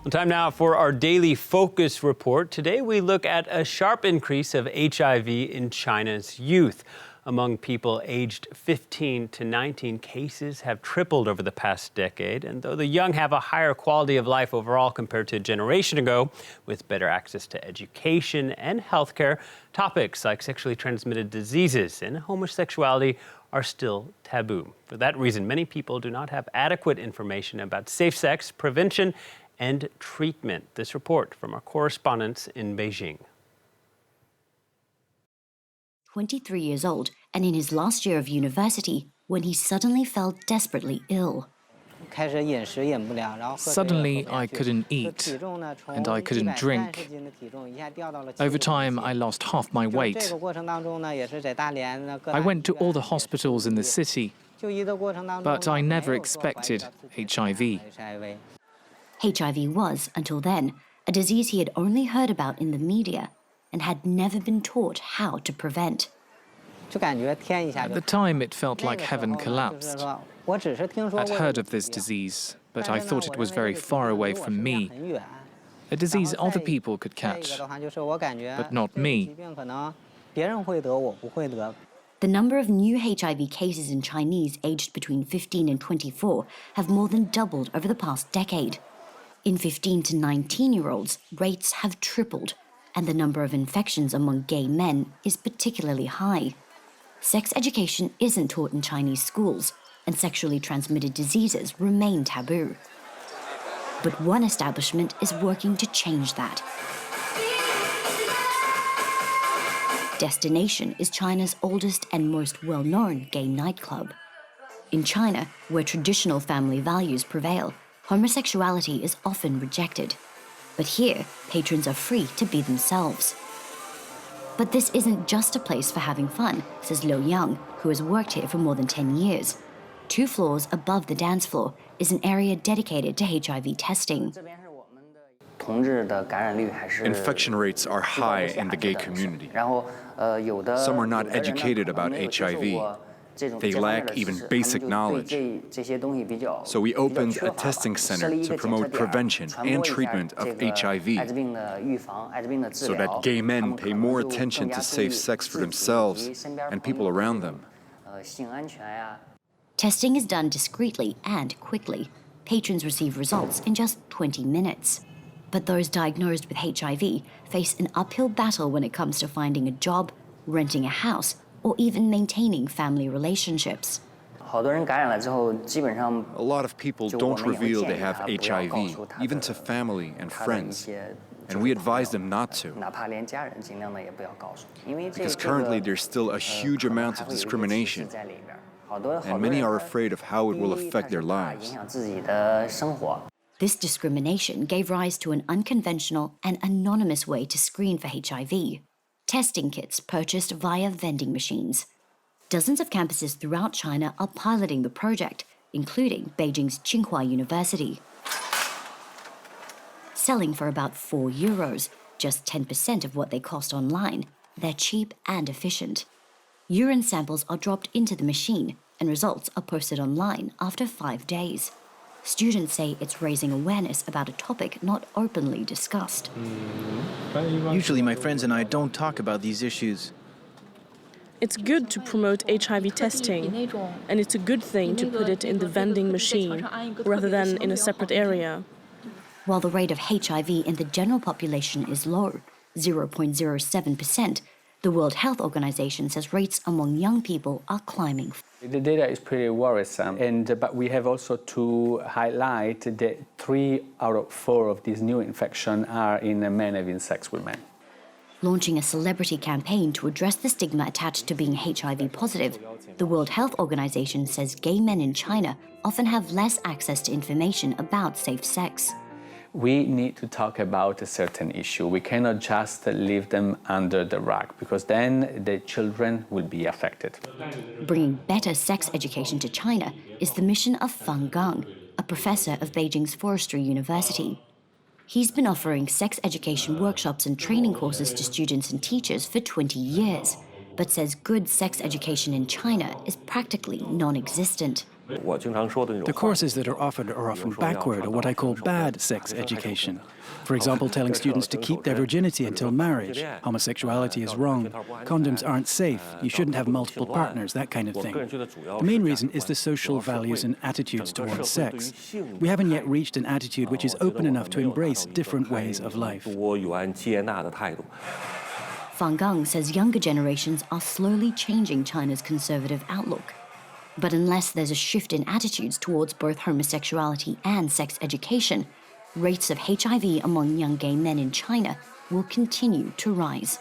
Well, time now for our daily focus report. Today we look at a sharp increase of HIV in China's youth. Among people aged 15 to 19, cases have tripled over the past decade. And though the young have a higher quality of life overall compared to a generation ago, with better access to education and healthcare, topics like sexually transmitted diseases and homosexuality are still taboo. For that reason, many people do not have adequate information about safe sex, prevention, and treatment. This report from our correspondents in Beijing. 23 years old and in his last year of university when he suddenly fell desperately ill. Suddenly, I couldn't eat, and I couldn't drink. Over time, I lost half my weight. I went to all the hospitals in the city, but I never expected HIV. HIV was, until then, a disease he had only heard about in the media and had never been taught how to prevent. At the time, it felt like heaven collapsed. I'd heard of this disease, but I thought it was very far away from me. A disease other people could catch, but not me. The number of new HIV cases in Chinese aged between 15 and 24 have more than doubled over the past decade. In 15 to 19-year-olds, rates have tripled, and the number of infections among gay men is particularly high. Sex education isn't taught in Chinese schools, and sexually transmitted diseases remain taboo. But one establishment is working to change that. Destination is China's oldest and most well-known gay nightclub. In China, where traditional family values prevail, homosexuality is often rejected. But here, patrons are free to be themselves. But this isn't just a place for having fun, says Liu Yang, who has worked here for more than 10 years. 2 floors above the dance floor is an area dedicated to HIV testing. Infection rates are high in the gay community. Some are not educated about HIV. They lack even basic knowledge. So we opened a testing center to promote prevention and treatment of HIV so that gay men pay more attention to safe sex for themselves and people around them. Testing is done discreetly and quickly. Patrons receive results in just 20 minutes. But those diagnosed with HIV face an uphill battle when it comes to finding a job, renting a house, or even maintaining family relationships. A lot of people don't reveal they have HIV, even to family and friends. And we advise them not to. Because currently there's still a huge amount of discrimination. And many are afraid of how it will affect their lives. This discrimination gave rise to an unconventional and anonymous way to screen for HIV. Testing kits purchased via vending machines. Dozens of campuses throughout China are piloting the project, including Beijing's Tsinghua University. Selling for about €4, just 10% of what they cost online, they're cheap and efficient. Urine samples are dropped into the machine, and results are posted online after 5 days. Students say it's raising awareness about a topic not openly discussed. Usually my friends and I don't talk about these issues. It's good to promote HIV testing, and it's a good thing to put it in the vending machine rather than in a separate area. While the rate of HIV in the general population is low, 0.07%, the World Health Organization says rates among young people are climbing. The data is pretty worrisome, but we have also to highlight that 3 out of 4 of these new infections are in men having sex with men. Launching a celebrity campaign to address the stigma attached to being HIV positive, the World Health Organization says gay men in China often have less access to information about safe sex. We need to talk about a certain issue. We cannot just leave them under the rug, because then the children will be affected. Bringing better sex education to China is the mission of Fang Gang, a professor of Beijing's Forestry University. He's been offering sex education workshops and training courses to students and teachers for 20 years. but says good sex education in China is practically non-existent. The courses that are offered are often backward, or what I call bad sex education. For example, telling students to keep their virginity until marriage. Homosexuality is wrong. Condoms aren't safe. You shouldn't have multiple partners, that kind of thing. The main reason is the social values and attitudes towards sex. We haven't yet reached an attitude which is open enough to embrace different ways of life. Fang Gang says younger generations are slowly changing China's conservative outlook. But unless there's a shift in attitudes towards both homosexuality and sex education, rates of HIV among young gay men in China will continue to rise.